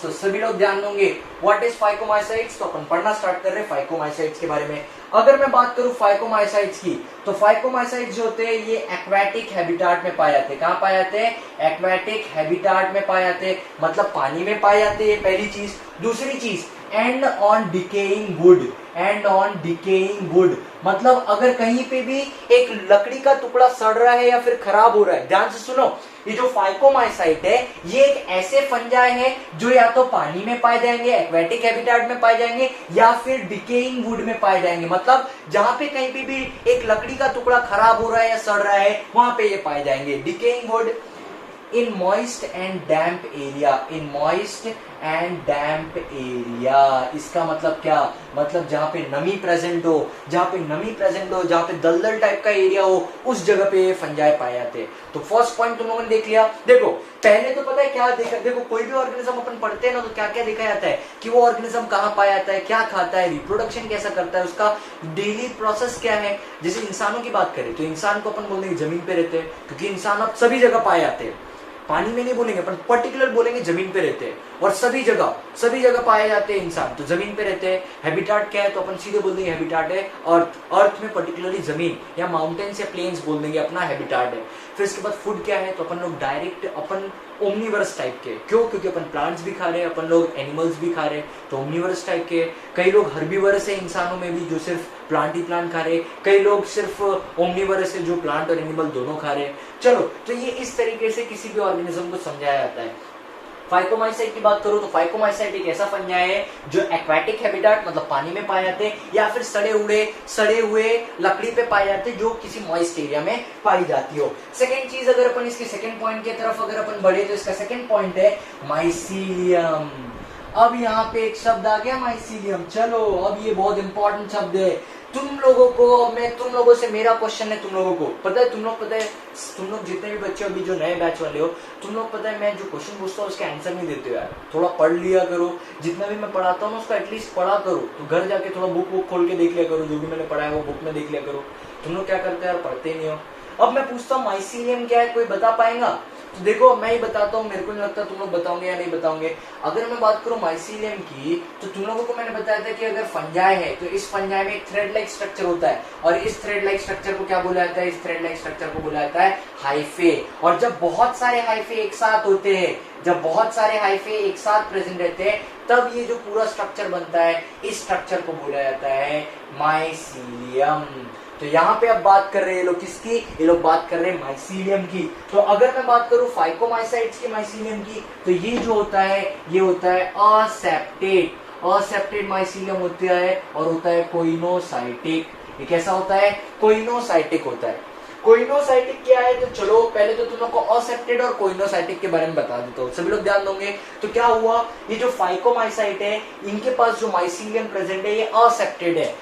तो सभी लोग ध्यान दोगे व्हाट इज फाइकोमाइसाइट्स। तो अपन पढ़ना स्टार्ट कर रहे हैं फाइकोमाइसाइट्स के बारे में। अगर मैं बात करूं फाइकोमाइसाइट्स की, तो फाइकोमाइसाइट्स जो होते हैं ये एक्वेटिक हैबिटाट में पाए जाते हैं। कहां पाए जाते हैं? एक्वेटिक हैबिटाट में पाए जाते हैं, मतलब पानी में पाए जाते हैं, पहली चीज। दूसरी चीज एंड ऑन डिकेइंग वुड, मतलब अगर कहीं पे भी एक लकड़ी का टुकड़ा सड़ रहा है या फिर खराब हो रहा है, ध्यान से सुनो, ये जो फाइकोमाइसाइट है ये एक ऐसे फंजाई है जो या तो पानी में पाए जाएंगे, एक्वेटिक हैबिटाट में पाए जाएंगे, या फिर डिकेइंग वुड में पाए जाएंगे। मतलब जहां पे कहीं पे भी एक लकड़ी का टुकड़ा खराब हो रहा है या सड़ रहा है वहां पे ये पाए जाएंगे। Decaying would in moist and damp area, इसका मतलब क्या? मतलब जहां पे नमी प्रेजेंट हो, जहां पे दलदल टाइप का एरिया हो, उस जगह पे ये फंजाई पाए जाते हैं। तो फर्स्ट पॉइंट तुम लोगों ने देख लिया। देखो पहले तो पता है क्या देखा, देखो कोई भी ऑर्गेनिज्म अपन पढ़ते हैं ना तो क्या क्या देखा जाता है कि वो ऑर्गेनिज्म कहाँ पाया जाता है, क्या खाता है, रिप्रोडक्शन कैसा करता है, उसका डेली प्रोसेस क्या है। जैसे इंसानों की बात करें तो इंसान को अपन बोलेंगे जमीन पे रहते हैं, क्योंकि इंसान अब सभी जगह पाए जाते हैं। पानी में नहीं बोलेंगे, पर पर्टिकुलर बोलेंगे जमीन पे रहते हैं और सभी जगह पाए जाते हैं इंसान, तो जमीन पे रहते हैं। हैबिटाट क्या है, तो अपन सीधे बोल देंगे हैबिटाट है अर्थ में पर्टिकुलरली जमीन या माउंटेन्स या प्लेन्स बोल देंगे अपना हैबिटाट है। फिर इसके बाद फूड क्या है, तो अपन लोग डायरेक्ट अपन ओमनीवरस टाइप के, क्यों? क्योंकि अपन प्लांट्स भी खा रहे हैं, अपन लोग एनिमल्स भी खा रहे हैं, तो ओमनीवरस टाइप के। कई लोग हर्बीवरस है इंसानों में भी, जो सिर्फ प्लांट ही प्लांट खा रहे हैं, कई लोग सिर्फ ओमनीवरस है जो प्लांट और एनिमल दोनों खा रहे हैं। चलो तो ये इस तरीके से किसी भी ऑर्गेनिज्म को समझाया जाता है। फाइकोमाइसाइट की बात करूं तो फाइकोमाइसाइट एक ऐसा फंजाई है जो एक्वेटिक हैबिटाट मतलब पानी में पाए जाते हैं, या फिर सड़े हुए लकड़ी पे पाए जाते हैं जो किसी मॉइस्ट एरिया में पाई जाती हो। सेकेंड चीज, अगर अपन इसके सेकेंड पॉइंट की तरफ अगर अपन बढ़े तो इसका सेकेंड पॉइंट है माइसीलियम। अब यहाँ पे एक शब्द आ गया माइसीलियम। चलो अब ये बहुत इंपॉर्टेंट शब्द है तुम लोगों से मेरा क्वेश्चन है, तुम लोगों को पता है, तुम लोग जितने भी बच्चे अभी जो नए बैच वाले हो, तुम लोग पता है मैं जो क्वेश्चन पूछता हूँ उसका आंसर नहीं देते हो यार। थोड़ा पढ़ लिया करो, जितना भी मैं पढ़ाता हूँ उसको एटलीस्ट पढ़ा करो। तो घर जाके थोड़ा बुक खोल के देख लिया करो, जो भी मैंने पढ़ा है वो बुक में देख लिया करो। तुम लोग क्या करते हो यार, पढ़ते नहीं हो। अब मैं पूछता हूँ माइसीलियम क्या है, कोई बता पाएगा? तो देखो मैं ही बताता हूँ, मेरे को नहीं लगता तुम लोग बताओगे या नहीं बताओगे। अगर मैं बात करूँ माइसीलियम की, तो तुम लोगों को मैंने बताया था कि अगर फंजाई है तो इस फंजाई में एक थ्रेड लाइक स्ट्रक्चर होता है, और इस थ्रेड लाइक स्ट्रक्चर को क्या बोला जाता है? इस थ्रेड लाइक स्ट्रक्चर को बोला जाता है हाइफे। और जब बहुत सारे हाइफे एक साथ होते हैं, जब बहुत सारे हाइफे एक साथ प्रेजेंट रहते हैं, तब ये जो पूरा स्ट्रक्चर बनता है, इस स्ट्रक्चर को बोला जाता है माइसीलियम। तो यहाँ पे अब बात कर रहे हैं ये लोग किसकी? ये लोग बात कर रहे हैं माइसीलियम की। तो अगर मैं बात करूं फाइकोमाइसाइट्स की माइसीलियम की, तो ये जो होता है ये होता है असेप्टेट माइसीलियम होता है, और होता है कोइनोसाइटिक। ये कैसा होता है, कोइनोसाइटिक होता है। कोइनोसाइटिक क्या है, तो चलो पहले तो तुम लोग को असेप्टेड और कोइनोसाइटिक के बारे में बता देता हूँ, सभी लोग ध्यान दोगे। तो क्या हुआ, ये जो फाइकोमाइसाइट है इनके पास जो माइसीलियम प्रेजेंट है ये असेप्टेड है।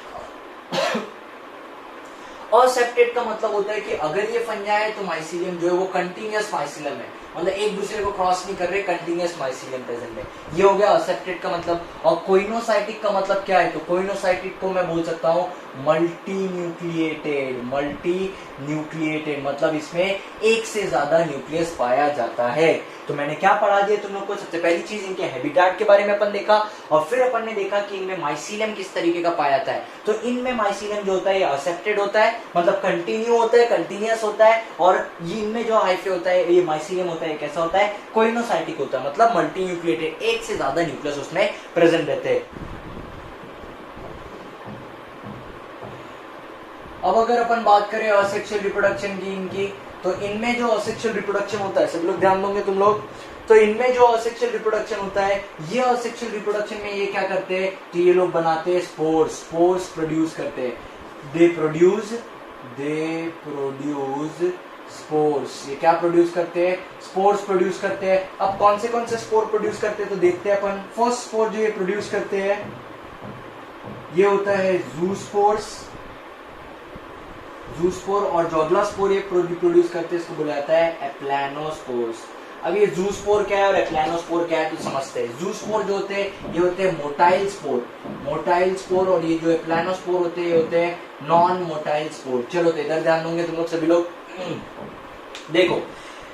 असेप्टेड का मतलब होता है कि अगर ये फंजाई है तो माइसीलियम जो है वो कंटिन्यूअस माइसीलियम है, मतलब एक दूसरे को क्रॉस नहीं कर रहे, कंटिन्यूअस माइसीलियम प्रेजेंट है, ये हो गया असेप्टेड का मतलब। और कोइनोसाइटिक का मतलब क्या है, तो कोइनोसाइटिक को मैं बोल सकता हूँ मल्टी न्यूक्लिएटेड। मल्टी न्यूक्लिएटेड मतलब इसमें एक से ज्यादा न्यूक्लियस पाया जाता है। तो मैंने क्या पढ़ा दिया तुम लोग को, सबसे पहली चीज इनके हैबिटेट के बारे में अपन देखा, और फिर अपन ने देखा कि इनमें माइसीलियम किस तरीके का पाया जाता है। तो इनमें माइसीलियम जो होता है ये असेप्टेड होता है, मतलब कंटिन्यू होता है, कंटिन्यूअस होता है, और इनमें जो हाइफे होता है ये माइसीलियम होता है, कैसा होता है, कोइनोसाइटिक होता है, मतलब मल्टी न्यूक्लिएटेड, एक से ज्यादा न्यूक्लियस उसमें प्रेजेंट रहते हैं। अब अगर अपन बात करें असेक्सुअल रिप्रोडक्शन की इनकी, तो इनमें जो असेक्सुअल रिप्रोडक्शन होता है, सब लोग ध्यान दोगे तुम लोग, तो इनमें जो असेक्सुअल रिप्रोडक्शन होता है, ये असेक्सुअल रिप्रोडक्शन में ये क्या करते हैं, तो ये लोग बनाते हैं स्पोर्स, स्पोर्स प्रोड्यूस करते हैं, दे प्रोड्यूस स्पोर्स। ये क्या प्रोड्यूस करते हैं, स्पोर्स प्रोड्यूस करते हैं। अब कौन से स्पोर प्रोड्यूस करते हैं तो देखते हैं अपन। फर्स्ट स्पोर जो ये प्रोड्यूस करते हैं ये होता है जूस्पोर्स, जूस्पोर, और जो अगला स्पोर ये प्रोड्यूस करते हैं इसको बोला जाता है एप्लानोस्पोर्स। अब ये जूस्पोर क्या है और एप्लानोस्पोर क्या है तो समझते हैं। जूस्पोर जो होते हैं ये होते हैं मोटाइल स्पोर, मोटाइल स्पोर, और ये जो एप्लानोस्पोर होते हैं ये होते हैं नॉन मोटाइल स्पोर। चलो तो इधर ध्यान दोगे तुम लोग सभी लोग। देखो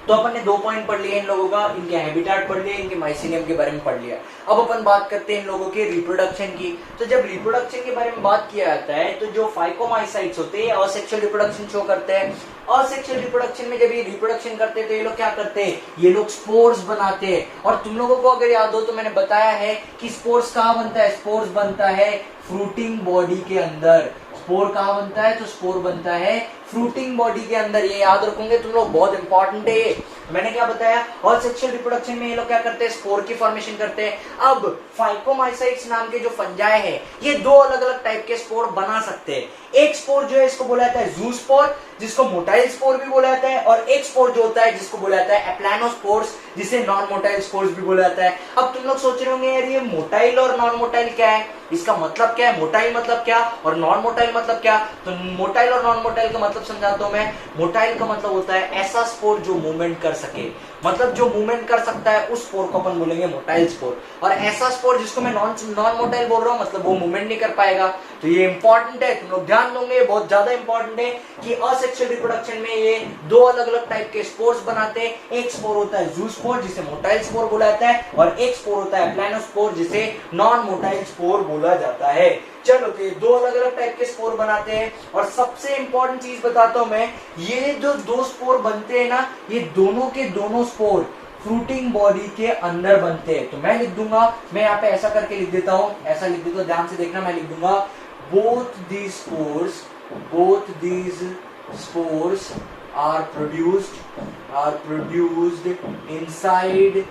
तो अपन ने 2 पॉइंट पढ़ लिए इन लोगों का, इनके हैबिटेट पढ़ लिए, इनके माइसीलियम के बारे में पढ़ लिया। अब अपन बात करते हैं इन लोगों के रिप्रोडक्शन की। तो जब रिप्रोडक्शन के बारे में बात किया जाता है तो जो फाइकोमाइसाइट्स होते हैं असेक्सुअल रिप्रोडक्शन शो करते हैं। असेक्सुअल रिप्रोडक्शन में जब ये रिप्रोडक्शन करते हैं तो ये लोग क्या करते हैं, ये लोग स्पोर्स बनाते हैं। और तुम लोगों को अगर याद हो तो मैंने बताया है कि स्पोर्स कहाँ बनता है, स्पोर्स बनता है फ्रूटिंग बॉडी के अंदर। स्पोर कहाँ बनता है, तो स्पोर बनता है फ्रूटिंग बॉडी के अंदर। ये याद रखोगे तुम लोग, बहुत इंपॉर्टेंट है ये। मैंने क्या बताया, असेक्सुअल रिप्रोडक्शन में ये लोग क्या करते हैं, स्पोर की फॉर्मेशन करते हैं। अब फाइकोमाइसाइट्स नाम के जो फंजाई है ये 2 अलग अलग टाइप के स्पोर बना सकते हैं। एक स्पोर जो है इसको बोला जाता है जूस्पोर, जिसको मोटाइल स्पोर भी बोला जाता है, और एक स्पोर जो होता है जिसको बोला जाता है एप्लानोस्पोर्स, जिसे नॉन मोटाइल स्पोर्स भी बोला जाता है। अब तुम लोग सोच रहे होंगे यार ये मोटाइल और नॉन मोटाइल क्या है, इसका मतलब क्या है, मोटाइल मतलब क्या और नॉन मोटाइल मतलब क्या। तो मोटाइल और नॉन मोटाइल का मतलब समझाता हूं मैं। मोटाइल का मतलब होता है ऐसा स्पोर जो मूवमेंट कर सके, मतलब जो मूवमेंट कर सकता है उस स्पोर को अपन बोलेंगे मोटाइल स्पोर। और ऐसा स्पोर जिसको मैं नॉन मोटाइल बोल रहा हूं मतलब वो मूवमेंट नहीं कर पाएगा। तो ये इंपॉर्टेंट है, तुम लोग ध्यान दोगे, बहुत ज्यादा इंपॉर्टेंट है कि असेक्सुअल रिप्रोडक्शन में ये 2 अलग अलग टाइप के स्पोर्स बनाते हैं। एक स्पोर होता है जूस्पोर जिसे मोटाइल स्पोर बोला जाता है, और एक स्पोर होता है एप्लानोस्पोर जिसे नॉन मोटाइल स्पोर बोला जाता है। चलो तो ये 2 अलग अलग टाइप के स्पोर बनाते हैं। और सबसे इंपॉर्टेंट चीज बताता हूं मैं, ये जो 2 स्पोर बनते हैं ना, ये दोनों के दोनों स्पोर फ्रूटिंग बॉडी के अंदर बनते हैं। तो मैं लिख दूंगा, मैं यहाँ पे ऐसा करके लिख देता हूं, ऐसा लिख देता हूं, ध्यान से देखना, मैं लिख दूंगा both these spores are produced inside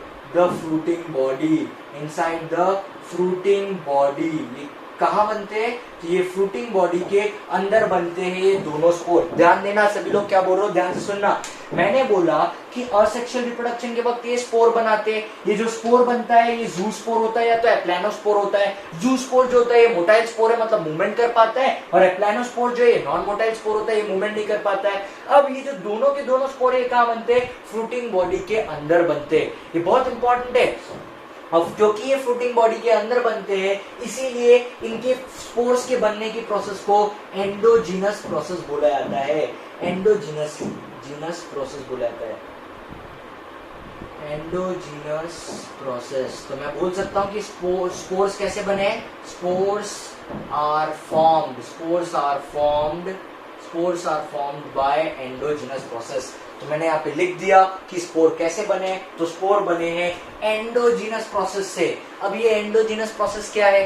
the fruiting body। कहाँ बनते हैं, तो ये फ्रूटिंग बॉडी के अंदर बनते हैं ये दोनों स्पोर। ध्यान देना सभी लोग, क्या बोल रहे हो ध्यान से सुनना। मैंने बोला कि असेक्सुअल रिप्रोडक्शन के वक्त ये स्पोर बनाते हैं। ये जो स्पोर बनता है ये जूस्पोर होता है या तो एप्लानोस्पोर होता है। जूस्पोर जो होता है ये मोटाइल स्पोर है, मतलब मूवमेंट कर पाता है, और एप्लानोस्पोर जो है नॉन मोटाइल स्पोर होता है, ये मूवमेंट नहीं कर पाता है। अब ये जो दोनों के दोनों स्पोर है कहाँ बनते हैं, फ्रूटिंग बॉडी के अंदर बनते हैं। ये बहुत इंपॉर्टेंट है। अब क्योंकि ये फ्रूटिंग बॉडी के अंदर बनते हैं इसीलिए इनके स्पोर्स के बनने की प्रोसेस को एंडोजीनस प्रोसेस बोला जाता है। एंडोजीनस प्रोसेस बोला जाता है, एंडोजीनस प्रोसेस। तो मैं बोल सकता हूं कि स्पोर्स कैसे बने, spores are formed by endogenous process. तो मैंने यहाँ पे लिख दिया कि स्पोर कैसे बने, तो स्पोर बने हैं एंडोजीनस प्रोसेस से। अब ये एंडोजीनस प्रोसेस क्या है,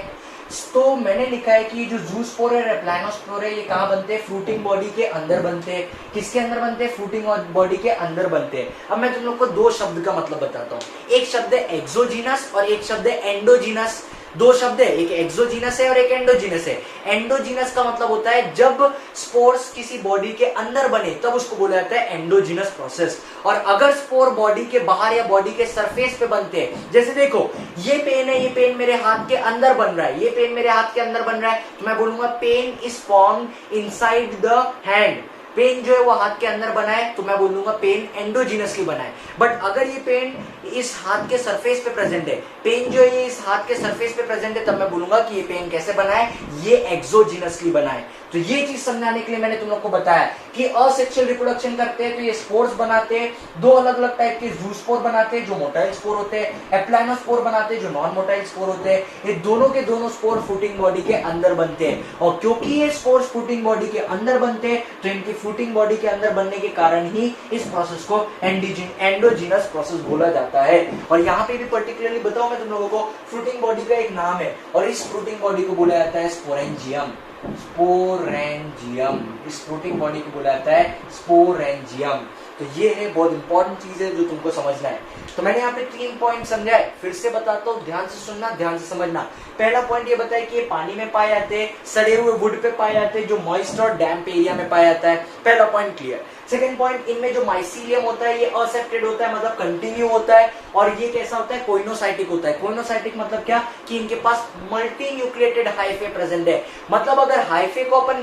तो मैंने लिखा है कि जो जूस्पोर है, एप्लानोस्पोर है, ये कहाँ बनते हैं, फ्रूटिंग बॉडी के अंदर बनते हैं। किसके अंदर बनते हैं, फ्रूटिंग बॉडी के अंदर बनते हैं। अब मैं तुम लोग को 2 शब्द का मतलब बताता हूँ। एक शब्द है एक्सोजीनस और एक शब्द है एंडोजीनस। दो शब्द है, एक एक्सोजीनस है और एक एंडोजीनस है। एंडोजीनस का मतलब होता है जब स्पोर्स किसी बॉडी के अंदर बने तब उसको बोला जाता है एंडोजीनस प्रोसेस। और अगर स्पोर बॉडी के बाहर या बॉडी के सरफेस पे बनते हैं, जैसे देखो ये पेन है, ये पेन मेरे हाथ के अंदर बन रहा है, ये पेन मेरे हाथ के अंदर बन रहा है, तो मैं बोलूंगा pen is formed inside the hand. Pen जो है वो हाथ के अंदर बना है तो मैं बोलूंगा पेन एंडोजीनसली बना है। बट अगर ये पेन इस हाथ के सरफेस पे प्रेजेंट है, पेन जो है ये इस हाथ के सरफेस पे प्रेजेंट है, तब मैं बोलूंगा कि ये पेन कैसे बना है, ये एक्सोजीनसली बना है। तो ये चीज समझाने के लिए मैंने तुम लोग को बताया कि असेक्सुअल रिप्रोडक्शन करते हैं तो ये स्पोर्स बनाते हैं, दो अलग अलग टाइप के जूस्पोर बनाते हैं जो मोटाइल स्पोर होते हैं, एप्लानोस्पोर बनाते हैं जो नॉन मोटाइल स्पोर होते हैं। ये दोनों के दोनों स्पोर फूटिंग बॉडी के अंदर बनते हैं, और क्योंकि ये स्पोर्स फूटिंग बॉडी के अंदर बनते हैं तो इनकी फूटिंग बॉडी के अंदर बनने के कारण ही इस प्रोसेस को एंडोजीनस प्रोसेस बोला जाता है। और यहाँ पे भी पर्टिकुलरली बताऊं मैं तुम लोगों को, फ्रूटिंग बॉडी का एक नाम है और इस फ्रूटिंग बॉडी को बोला जाता है स्पोरेंजियम। स्पोरेंजियम, इस फ्रूटिंग बॉडी को बोला जाता है स्पोरेंजियम। तो ये है बहुत इंपॉर्टेंट चीज है जो तुमको समझना है। तो मैंने यहाँ पे 3 पॉइंट समझा है, फिर से बताता हूँ, ध्यान से सुनना, ध्यान से समझना। पहला पॉइंट ये बताया कि ये पानी में पाए जाते हैं, सड़े हुए वुड पे पाए जाते हैं जो मॉइस्ट और डैम्प एरिया में पाया जाता है। पहला पॉइंट क्लियर। सेकंड पॉइंट, इनमें जो माइसीलियम होता है ये असेप्टेड होता है, मतलब कंटिन्यू होता है, और ये कैसा होता है, कोइनोसाइटिक होता है। कोइनोसाइटिक मतलब क्या, कि इनके पास मल्टी न्यूक्लिएटेड हाइफे प्रेजेंट है। मतलब अगर हाइफे को अपन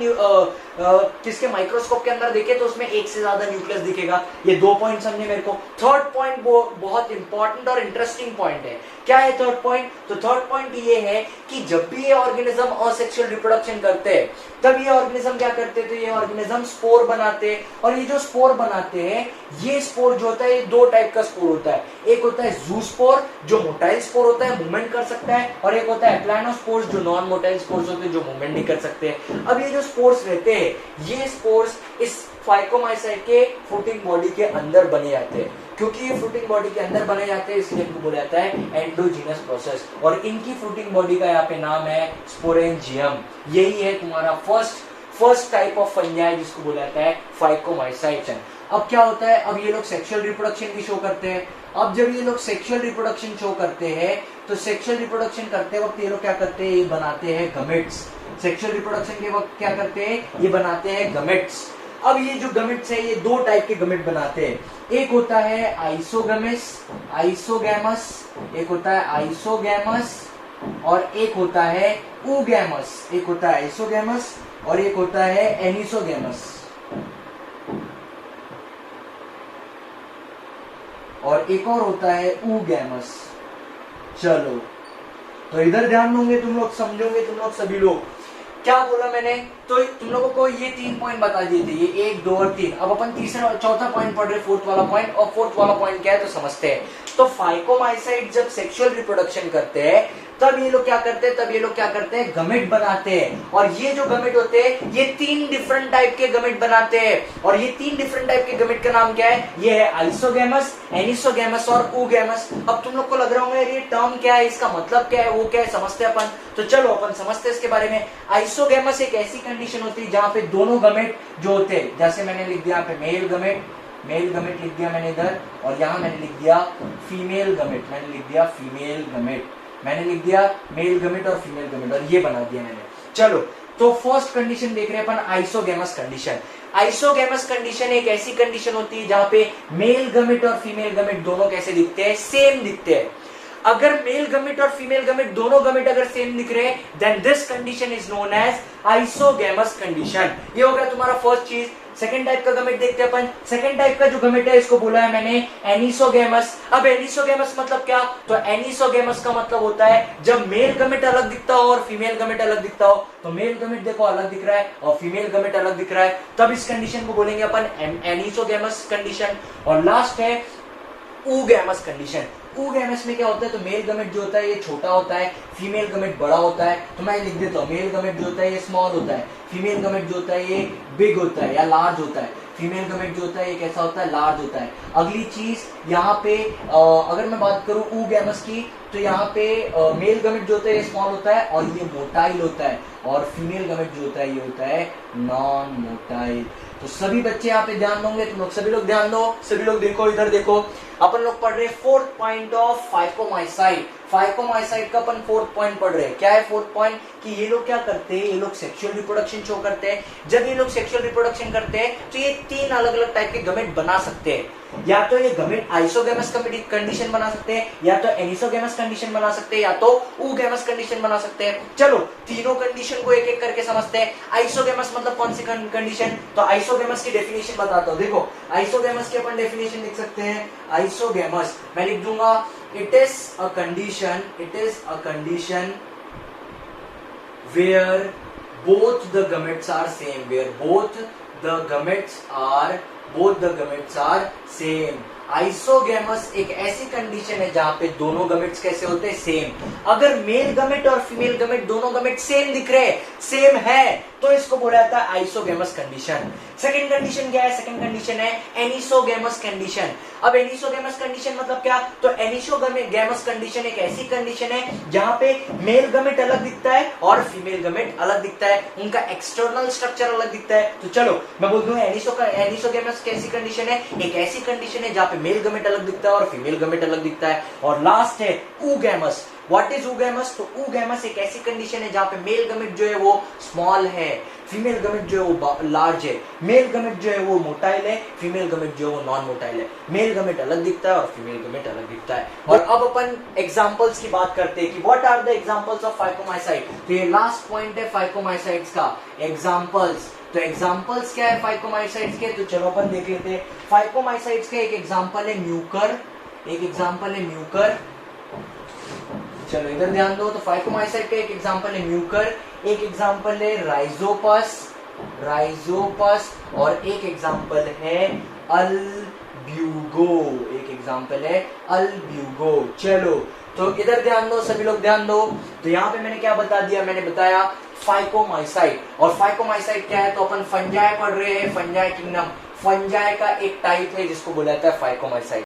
किसके माइक्रोस्कोप के अंदर देखे तो उसमें एक से ज्यादा न्यूक्लियस दिखेगा। ये 2 पॉइंट समझे मेरे को। थर्ड पॉइंट बहुत इंपॉर्टेंट और इंटरेस्टिंग पॉइंट है। क्या है थर्ड पॉइंट? तो थर्ड पॉइंट ये है कि जब भी ये ऑर्गेनिज्म असेक्सुअल रिप्रोडक्शन करते हैं तब ये ऑर्गेनिज्म क्या करते हैं, तो ये ऑर्गेनिज्म स्पोर बनाते हैं। और ये जो स्पोर बनाते हैं, ये स्पोर जो होता है ये 2 टाइप का स्पोर होता है। एक होता है जूस्पोर जो मोटाइल स्पोर होता है, मूवमेंट कर सकता है, और एक होता है एप्लानोस्पोर्स जो नॉन मोटाइल स्पोर्स होते हैं जो मूवमेंट नहीं कर सकते। अब ये जो स्पोर्स रहते हैं, ये स्पोर्स इस फाइकोमाइसाइट के फ्रूटिंग बॉडी के अंदर बने जाते हैं। क्योंकि ये फ्रूटिंग बॉडी के अंदर बने जाते हैं इसलिए इनको बोला जाता है एंडोजीनस प्रोसेस। और इनकी फ्रूटिंग बॉडी का यहाँ पे नाम है स्पोरेंजियम। यही है तुम्हारा फर्स्ट टाइप ऑफ फंजाई जिसको बोला जाता है फाइकोमाइसाइट्स। अब क्या होता है, अब ये लोग सेक्सुअल रिप्रोडक्शन भी शो करते हैं। अब जब ये लोग सेक्सुअल रिप्रोडक्शन शो करते हैं तो सेक्सुअल रिप्रोडक्शन करते वक्त ये लोग क्या करते हैं, ये बनाते हैं गमेट्स। सेक्सुअल रिप्रोडक्शन के वक्त क्या करते हैं, ये बनाते हैं गमेट्स। अब ये जो गमेट्स है ये 2 टाइप के गमेट बनाते हैं। एक होता है आइसोगैमस, एक होता है आइसोगैमस और एक होता है ऊगैमस। एक होता है आइसोगैमस और एक होता है एनिसोगैमस, और एक और होता है ऊगैमस। चलो तो इधर ध्यान दोगे तुम लोग, समझोगे तुम लोग सभी लोग। क्या बोला मैंने, तो तुम लोगों को ये 3 पॉइंट बता दिए थे, ये 1, 2 और 3। अब अपन तीसरा और चौथा पॉइंट पढ़ रहे, फोर्थ वाला पॉइंट। और फोर्थ वाला पॉइंट क्या है तो समझते हैं। तो फाइकोमाइसाइट जब सेक्सुअल रिप्रोडक्शन करते हैं तब ये लोग क्या करते हैं, गमेट बनाते हैं। और ये जो गमेट होते हैं ये 3 डिफरेंट टाइप के गमेट बनाते हैं। और ये 3 डिफरेंट टाइप के गमेट का नाम क्या है, ये है आइसोगैमस, एनिसोगैमस और ऊगैमस। अब तुम लोग को लग रहा होगा ये टर्म क्या है, इसका मतलब क्या है, वो क्या है, समझते अपन। तो चलो अपन समझते हैं इसके बारे में। आइसोगैमस एक ऐसी कंडीशन होती है जहां पे दोनों गमेट जो होते हैं, जैसे मैंने लिख दिया यहाँ पे मेल गमेट लिख दिया मैंने इधर, और यहाँ मैंने लिख दिया फीमेल गमेट, मैंने लिख दिया मेल गमेट और फीमेल गमेट, और ये बना दिया मैंने। चलो तो फर्स्ट कंडीशन देख रहे हैं अपन, आइसोगैमस कंडीशन। आइसोगैमस कंडीशन एक ऐसी कंडीशन होती है जहां पे मेल गमेट और फीमेल गमेट दोनों कैसे दिखते हैं, सेम दिखते हैं। अगर मेल गमेट और फीमेल गमेट दोनों गमेट अगर सेम दिख रहे हैं then this condition is known as isogamous condition. ये हो गया तुम्हारा फर्स्ट चीज। सेकंड टाइप का गमेट देखते हैं अपन। सेकंड टाइप का जो गमेट है इसको बोला है मैंने एनिसोगैमस। अब एनिसोगैमस मतलब क्या, तो एनिसोगैमस का मतलब होता है जब मेल गमेट अलग दिखता हो और फीमेल गमेट अलग दिखता हो। तो मेल गमेट देखो अलग दिख रहा है और फीमेल गमेट अलग दिख रहा है, तब इस कंडीशन को बोलेंगे अपन एनिसोगैमस कंडीशन। और लास्ट है ऊगैमस कंडीशन। ऊगैमस में क्या होता है, तो मेल गमेट जो होता है ये छोटा होता है, फीमेल गमेट बड़ा होता है। तो मैं लिख देता हूँ, मेल गमेट जो होता है ये स्मॉल होता है, फीमेल गमेट जो होता है ये बिग होता है या लार्ज होता है। फीमेल गमेट जो होता है ये कैसा होता है, लार्ज होता है। अगली चीज यहाँ पे अगर मैं बात करूँ ऊगैमस की, तो यहाँ पे मेल गमेट जो होता है ये स्मॉल होता है और ये मोटाइल होता है, और फीमेल गमेट जो होता है ये होता है नॉन मोटाइल। तो सभी बच्चे यहाँ पे ध्यान दोगे, तुम लोग सभी लोग ध्यान दो, सभी लोग देखो, इधर देखो। अपन लोग पढ़ रहे फोर्थ पॉइंट ऑफ फाइकोमाइसाइट। फाइकोमाइसाइट का अपन फोर्थ पॉइंट पढ़ रहे हैं। क्या है फोर्थ पॉइंट? कि ये लोग क्या करते हैं, ये लोग सेक्सुअल रिप्रोडक्शन शो करते हैं। जब ये लोग सेक्सुअल रिप्रोडक्शन करते हैं तो ये 3 अलग अलग टाइप के गमेट बना सकते हैं। या तो ये गमेट आइसोगेमस कंडीशन बना सकते हैं, या तो एनिसोगेमस कंडीशन बना सकते हैं, या तो ऊगेमस कंडीशन बना सकते हैं। चलो तीनों कंडीशन को एक एक करके समझते हैं। आइसोगेमस मतलब कौन सी कंडीशन? तो आइसोगेमस की डेफिनेशन बताता हूं। देखो आइसोगेमस की अपन डेफिनेशन लिख सकते हैं। आइसोगेमस मैं लिख दूंगा, it is a condition where both the gametes are same, both the gametes are same। Isogamous एक ऐसी कंडीशन है जहां पे दोनों गमेट्स कैसे होते हैं? सेम। अगर मेल गमेट और फीमेल गमेट दोनों गमेट सेम दिख रहे हैं, सेम है, तो इसको बोला जाता है आइसोगेमस कंडीशन। सेकंड कंडीशन क्या है? सेकंड कंडीशन है एनिसोगेमस कंडीशन। अब एनिसोगेमस कंडीशन मतलब क्या? तो एनिसोगेमस कंडीशन एक ऐसी कंडीशन है जहां पे मेल गमेट अलग दिखता है और फीमेल गमेट अलग दिखता है, उनका एक्सटर्नल स्ट्रक्चर अलग दिखता है। तो चलो मैं बोल दूं एनिसोगेमस कैसी कंडीशन है? एक ऐसी कंडीशन है जहां पे मेल गमेट अलग दिखता है और फीमेल गमेट अलग दिखता है। और लास्ट है ऊगेमस। What is oogamous? तो ऊगेमस एक ऐसी कंडीशन है जहां पे मेल गमेट जो है वो स्मॉल है, फीमेल गमेट जो है वो लार्ज है। मेल गमेट जो है वो मोटाइल है, फीमेल गमेट जो है वो नॉन मोटाइल है। मेल गमेट अलग दिखता है और फीमेल गमेट अलग दिखता है। और अब अपन एग्जांपल्स की बात करते हैं कि what are the examples of phycomycete. तो ये लास्ट पॉइंट है फाइकोमाइसाइट्स का, एग्जांपल्स। तो एग्जांपल्स क्या है फाइकोमाइसाइट्स के? तो चलो अपन देख लेते हैं। फाइकोमाइसाइट्स का एक एग्जांपल है म्यूकर, चलो इधर ध्यान दो। तो फाइकोमाइसाइट का एक एग्जांपल है म्यूकर, एक एग्जांपल है राइजोपस, और एक एग्जांपल है अल्ब्यूगो, चलो तो इधर ध्यान दो, सभी लोग ध्यान दो। तो यहाँ पे मैंने क्या बता दिया? मैंने बताया फाइकोमाइसाइट। और फाइकोमाइसाइट क्या है? तो अपन फंजाई पढ़ रहे हैं, फंजाई किंगडम। फंजाई का एक टाइप है जिसको बोला जाता है फाइकोमाइसाइट।